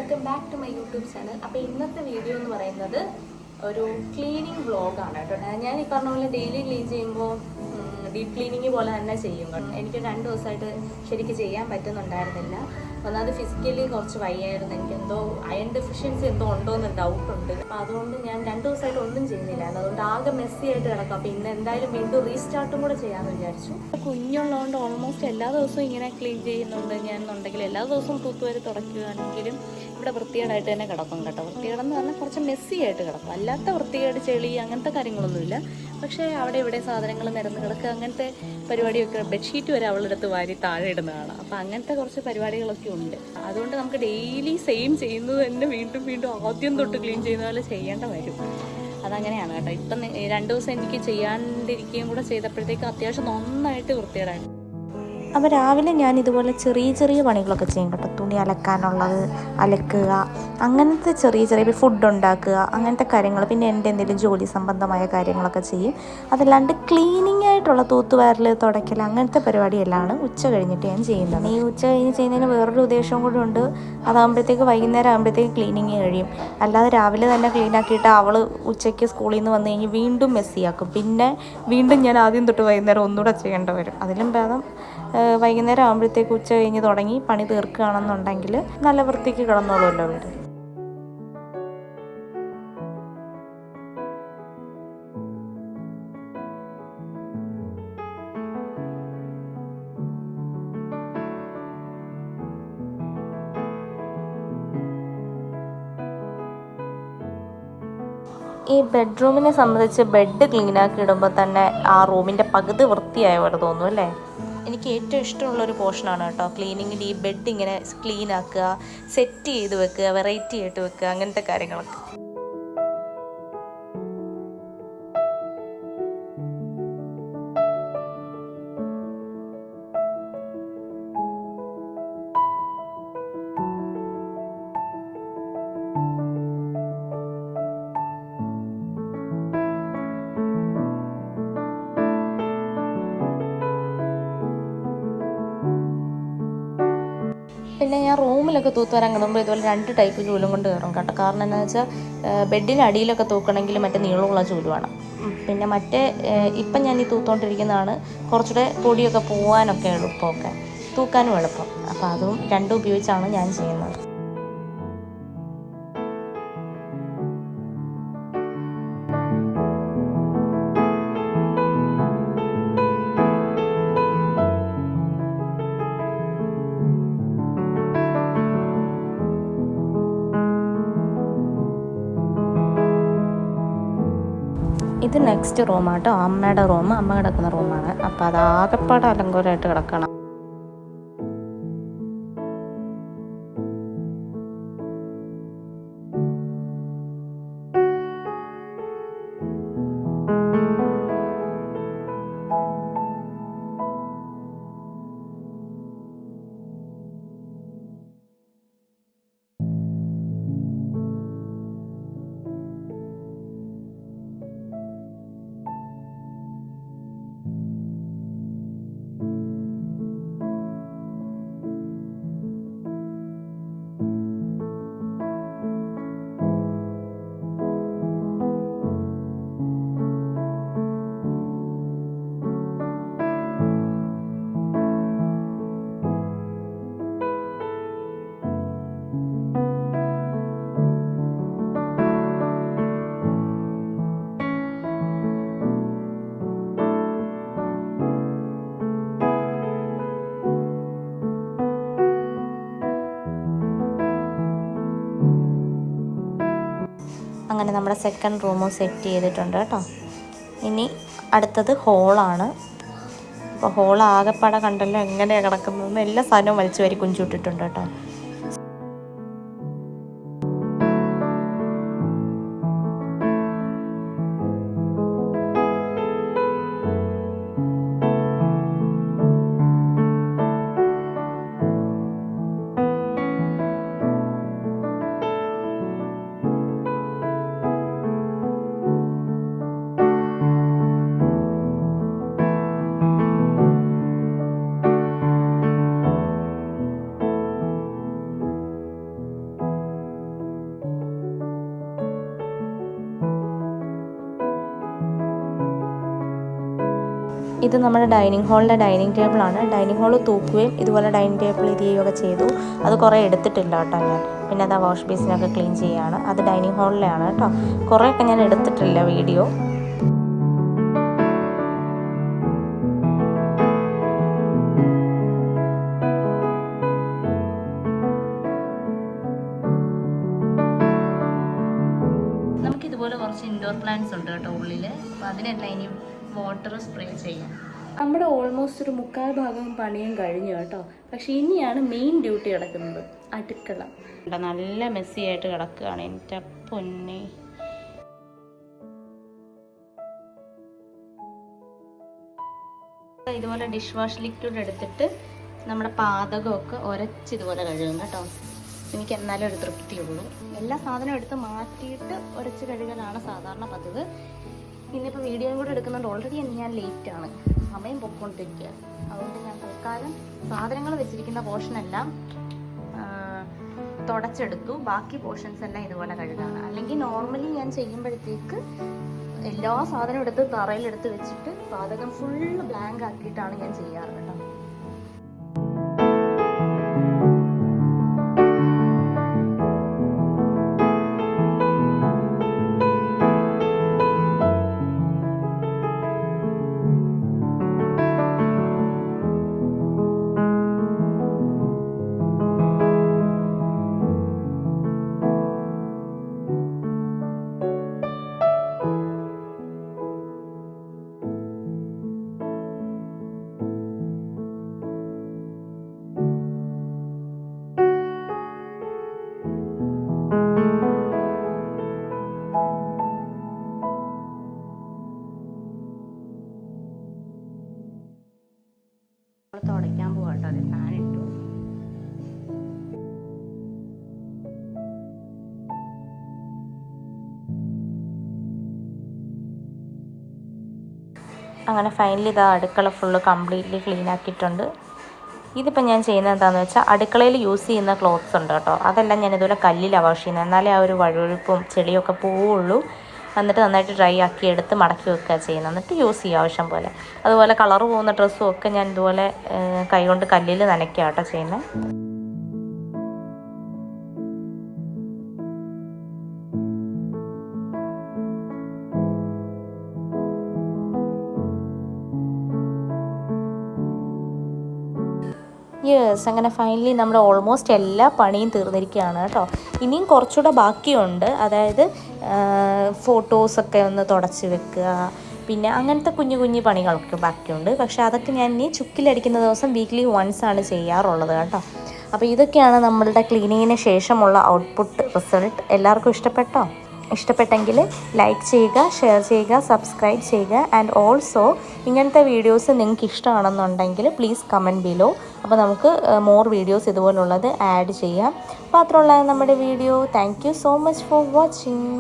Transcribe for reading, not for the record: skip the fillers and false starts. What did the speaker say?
Welcome back to my YouTube channel. അപ്പോൾ ഇന്നത്തെ video എന്ന് പറയുന്നത് ഒരു ക്ലീനിങ് വ്ളോഗാണ് കേട്ടോ. ഞാൻ ഈ പറഞ്ഞ പോലെ ഡെയിലി ക്ലീൻ ചെയ്യുമ്പോൾ ഡീപ്പ് ക്ലീനിങ് പോലെ തന്നെ ചെയ്യും കേട്ടോ. എനിക്ക് 2 ദിവസമായിട്ട് ശരിക്കും ചെയ്യാൻ പറ്റുന്നുണ്ടായിരുന്നില്ല. ഒന്നാമത് ഫിസിക്കലി കുറച്ച് വയ്യായിരുന്നു. എനിക്കെന്തോ അയൺ ഡെഫിഷ്യൻസി എന്തോ ഉണ്ടോ എന്ന് ഡൗട്ടുണ്ട്. അപ്പോൾ അതുകൊണ്ട് ഞാൻ 2 ദിവസമായിട്ട് ഒന്നും ചെയ്യുന്നില്ലായിരുന്നു. അതുകൊണ്ട് ആകെ മെസ്സി ആയിട്ട് കിടക്കും. അപ്പോൾ ഇന്ന് എന്തായാലും വീണ്ടും റീസ്റ്റാർട്ടും കൂടെ ചെയ്യാമെന്ന് വിചാരിച്ചു. കുഞ്ഞുള്ളതുകൊണ്ട് ഓൾമോസ്റ്റ് എല്ലാ ദിവസവും ഇങ്ങനെ ക്ലീൻ ചെയ്യുന്നുണ്ട്. ഞാനെന്നുണ്ടെങ്കിൽ എല്ലാ ദിവസവും തൂത്തുവരെ തുടയ്ക്കുകയാണെങ്കിലും ഇവിടെ വൃത്തികേടായിട്ട് തന്നെ കിടക്കും കേട്ടോ. വൃത്തികേടെന്ന് പറഞ്ഞാൽ കുറച്ച് മെസ്സി ആയിട്ട് കിടക്കും. അല്ലാത്ത വൃത്തികേട്, ചെളി അങ്ങനത്തെ കാര്യങ്ങളൊന്നുമില്ല. പക്ഷേ അവിടെ ഇവിടെ സാധനങ്ങൾ നിരന്ന് കിടക്കുക, അങ്ങനത്തെ പരിപാടിയൊക്കെ, ബെഡ്ഷീറ്റ് വരെ അവളെടുത്ത് വാരി താഴെ ഇടുന്നതാണ്. അപ്പോൾ അങ്ങനത്തെ കുറച്ച് പരിപാടികളൊക്കെ ഉണ്ട്. അതുകൊണ്ട് നമുക്ക് ഡെയിലി സെയിം ചെയ്യുന്നത് തന്നെ വീണ്ടും വീണ്ടും ആദ്യം തൊട്ട് ക്ലീൻ ചെയ്യുന്ന പോലെ ചെയ്യേണ്ട വരും. അതങ്ങനെയാണ് കേട്ടോ. ഇപ്പം 2 ദിവസം എനിക്ക് ചെയ്യാണ്ടിരിക്കുകയും കൂടെ ചെയ്തപ്പോഴത്തേക്ക് അത്യാവശ്യം നന്നായിട്ട് വൃത്തികേടായിട്ട്. അപ്പോൾ രാവിലെ ഞാൻ ഇതുപോലെ ചെറിയ ചെറിയ പണികളൊക്കെ ചെയ്യും കേട്ടോ. തുണി അലക്കാനുള്ളത് അലക്കുക, അങ്ങനത്തെ ചെറിയ ചെറിയ ഫുഡ് ഉണ്ടാക്കുക, അങ്ങനത്തെ കാര്യങ്ങൾ. പിന്നെ എൻ്റെ എന്തെങ്കിലും ജോലി സംബന്ധമായ കാര്യങ്ങളൊക്കെ ചെയ്യും. അതല്ലാണ്ട് ക്ലീനിങ് ആയിട്ടുള്ള തൂത്തുവാരൽ, തുടയ്ക്കൽ, അങ്ങനത്തെ പരിപാടിയെല്ലാം ഉച്ച കഴിഞ്ഞിട്ട് ഞാൻ ചെയ്യുന്നത്. ഈ ഉച്ച കഴിഞ്ഞ് ചെയ്യുന്നതിന് വേറൊരു ഉദ്ദേശവും കൂടെ ഉണ്ട്. അതാകുമ്പോഴത്തേക്ക് വൈകുന്നേരം ആകുമ്പോഴത്തേക്ക് ക്ലീനിങ് കഴിയും. അല്ലാതെ രാവിലെ തന്നെ ക്ലീൻ ആക്കിയിട്ട് അവൾ ഉച്ചയ്ക്ക് സ്കൂളിൽ നിന്ന് വന്നു കഴിഞ്ഞ് വീണ്ടും മെസ്സിയാക്കും. പിന്നെ വീണ്ടും ഞാൻ ആദ്യം തൊട്ട് വൈകുന്നേരം ഒന്നുകൂടെ ചെയ്യേണ്ടി വരും. അതിലും ഭേദം വൈകുന്നേരം ആകുമ്പോഴത്തേക്ക് ഉച്ച കഴിഞ്ഞ് തുടങ്ങി പണി തീർക്കുകയാണെന്നുണ്ടെങ്കിൽ നല്ല വൃത്തിക്ക് കിടന്നോളുമല്ലോ വീട്. ഈ ബെഡ്റൂമിനെ സംബന്ധിച്ച് ബെഡ് ക്ലീനാക്കി ഇടുമ്പോൾ തന്നെ ആ റൂമിൻ്റെ പകുതി വൃത്തിയായ പോലെ തോന്നും അല്ലേ? എനിക്ക് ഏറ്റവും ഇഷ്ടമുള്ളൊരു പോർഷനാണ് കേട്ടോ ക്ലീനിങ്ങിൽ. ഈ ബെഡ് ഇങ്ങനെ ക്ലീൻ ആക്കുക, സെറ്റ് ചെയ്ത് വെക്കുക, വെറൈറ്റി ആയിട്ട് വെക്കുക, അങ്ങനത്തെ കാര്യങ്ങളൊക്കെ. പിന്നെ ഞാൻ റൂമിലൊക്കെ തൂത്തുവരാൻ കിടുമ്പോൾ ഇതുപോലെ 2 ടൈപ്പ് ചൂലും കൊണ്ട് കയറും കേട്ടോ. കാരണം എന്താണെന്ന് വെച്ചാൽ ബെഡിൻ്റെ അടിയിലൊക്കെ തൂക്കണമെങ്കിൽ മറ്റേ നീളമുള്ള ചൂല് വേണം. പിന്നെ മറ്റേ ഇപ്പം ഞാൻ ഈ തൂത്തുകൊണ്ടിരിക്കുന്നതാണ് കുറച്ചുകൂടെ പൊടിയൊക്കെ പോകാനൊക്കെ എളുപ്പമൊക്കെ, തൂക്കാനും എളുപ്പം. അപ്പോൾ അതും 2 ഉപയോഗിച്ചാണ് ഞാൻ ചെയ്യുന്നത്. ഇത് നെക്സ്റ്റ് റൂമാട്ടോ, അമ്മയുടെ റൂം. അമ്മ കിടക്കുന്ന റൂമാണ്. അപ്പോൾ അത് ആകെപ്പാട് അലങ്കോലമായിട്ട് കിടക്കണം. അങ്ങനെ നമ്മുടെ സെക്കൻഡ് റൂമും സെറ്റ് ചെയ്തിട്ടുണ്ട് കേട്ടോ. ഇനി അടുത്തത് ഹോളാണ്. അപ്പോൾ ഹോൾ ആകെപ്പാടെ കണ്ടല്ലോ എങ്ങനെയാണ് കിടക്കുന്നതെന്ന്. എല്ലാ സാധനവും വലിച്ചു വാരി കുഞ്ചിട്ടിട്ടുണ്ട് കേട്ടോ. ഇത് നമ്മുടെ ഡൈനിങ് ഹാളിൻ്റെ ഡൈനിങ് ടേബിളാണ്. ഡൈനിങ് ഹാൾ തൂക്കുകയും ഇതുപോലെ ഡൈനിങ് ടേബിൾ ഇത് ചെയ്യുകയൊക്കെ ചെയ്തു. അത് കുറേ എടുത്തിട്ടില്ല കേട്ടോ ഞാൻ. പിന്നെ അത് വാഷ് ബേസിനൊക്കെ ക്ലീൻ ചെയ്യുകയാണ്. അത് ഡൈനിങ് ഹാളിലാണ് കേട്ടോ. കുറേയൊക്കെ ഞാൻ എടുത്തിട്ടില്ല വീഡിയോ. നമുക്കിതുപോലെ കുറച്ച് ഇൻഡോർ പ്ലാന്റ്സ് ഉണ്ട് കേട്ടോ ഉള്ളിൽ. അപ്പോൾ അതിനെല്ലാം ഇനി വാട്ടർ സ്പ്രേ ചെയ്യാം. നമ്മുടെ ഓൾമോസ്റ്റ് ഒരു 3/4 ഭാഗം പണിയും കഴിഞ്ഞു കേട്ടോ. പക്ഷെ ഇനിയാണ് മെയിൻ ഡ്യൂട്ടി കിടക്കുന്നത്, അടുക്കള. നല്ല മെസ്സി ആയിട്ട് കിടക്കുകയാണ് എൻ്റെ പൊന്നെ. ഇതുപോലെ ഡിഷ് വാഷ് ലിക്വിഡ് എടുത്തിട്ട് നമ്മുടെ പാതകമൊക്കെ ഉരച്ചിതുപോലെ കഴുകും കേട്ടോ. എനിക്ക് എന്നാലും ഒരു തൃപ്തിയുള്ളൂ. എല്ലാ സാധനവും എടുത്ത് മാറ്റിയിട്ട് ഉരച്ച് കഴുകലാണ് സാധാരണ പതിവ്. ഇന്നിപ്പോൾ വീഡിയോയും കൂടെ എടുക്കുന്നുണ്ട്. ഓൾറെഡി ഞാൻ ലേറ്റാണ്, സമയം പൊയ്ക്കൊണ്ടിരിക്കുക. അതുകൊണ്ട് ഞാൻ തൽക്കാലം സാധനങ്ങൾ വെച്ചിരിക്കുന്ന പോർഷനെല്ലാം തുടച്ചെടുത്തു. ബാക്കി പോർഷൻസ് എല്ലാം ഇതുപോലെ കഴുകാണ്. അല്ലെങ്കിൽ നോർമലി ഞാൻ ചെയ്യുമ്പോഴത്തേക്ക് എല്ലാ സാധനവും എടുത്ത് തറയിലെടുത്ത് വെച്ചിട്ട് പാതകം ഫുള്ള് ബ്ലാങ്ക് ആക്കിയിട്ടാണ് ഞാൻ ചെയ്യാറ് കേട്ടോ. തുടയ്ക്കാൻ പോവാട്ടോ. അതെ, ഫാൻ ഇട്ടു. അങ്ങനെ ഫൈനലി ഇതാ അടുക്കള ഫുള്ള് കംപ്ലീറ്റ്ലി ക്ലീൻ ആക്കിയിട്ടുണ്ട്. ഇതിപ്പോൾ ഞാൻ ചെയ്യുന്നത് എന്താണെന്ന് വെച്ചാൽ അടുക്കളയിൽ യൂസ് ചെയ്യുന്ന ക്ലോത്ത്സ് ഉണ്ട് കേട്ടോ. അതെല്ലാം ഞാൻ ഇതുപോലെ കല്ലിലാണ് വാഷ് ചെയ്യുന്നത്. എന്നാലേ ആ ഒരു വഴുവഴുപ്പും ചെളിയൊക്കെ പോവുള്ളൂ. എന്നിട്ട് നന്നായിട്ട് ഡ്രൈ ആക്കി എടുത്ത് മടക്കി വെക്കുക ചെയ്യുന്നത്. എന്നിട്ട് യൂസ് ചെയ്യുക ആവശ്യം പോലെ. അതുപോലെ കളർ പോകുന്ന ഡ്രസ്സും ഒക്കെ ഞാൻ ഇതുപോലെ കൈകൊണ്ട് കല്ലിൽ നനയ്ക്കുക കേട്ടോ ചെയ്യുന്നത്. യെസ്, അങ്ങനെ ഫൈനലി നമ്മുടെ ഓൾമോസ്റ്റ് എല്ലാ പണിയും തീർന്നിരിക്കുകയാണ് കേട്ടോ. ഇനിയും കുറച്ചുകൂടെ ബാക്കിയുണ്ട്. അതായത് ഫോട്ടോസൊക്കെ ഒന്ന് തുടച്ച് വെക്കുക, പിന്നെ അങ്ങനത്തെ കുഞ്ഞു കുഞ്ഞു പണികളൊക്കെ ബാക്കിയുണ്ട്. പക്ഷേ അതൊക്കെ ഞാൻ ഇനി ചുക്കിലടിക്കുന്ന ദിവസം വീക്ക്ലി വൺസ് ആണ് ചെയ്യാറുള്ളത് കേട്ടോ. അപ്പോൾ ഇതൊക്കെയാണ് നമ്മളുടെ ക്ലീനിങ്ങിന് ശേഷമുള്ള ഔട്ട്പുട്ട് റിസൾട്ട്. എല്ലാവർക്കും ഇഷ്ടപ്പെട്ടോ? ഇഷ്ടപ്പെട്ടെങ്കിൽ ലൈക്ക് ചെയ്യുക, ഷെയർ ചെയ്യുക, സബ്സ്ക്രൈബ് ചെയ്യുക. ആൻഡ് ഓൾസോ ഇങ്ങനത്തെ വീഡിയോസ് നിങ്ങൾക്ക് ഇഷ്ടമാണെന്നുണ്ടെങ്കിൽ പ്ലീസ് കമൻറ്റ് ബിലോ. അപ്പോൾ നമുക്ക് മോർ വീഡിയോസ് ഇതുപോലുള്ളത് ആഡ് ചെയ്യാം. മാത്രമുള്ള നമ്മുടെ video. Thank you so much for watching.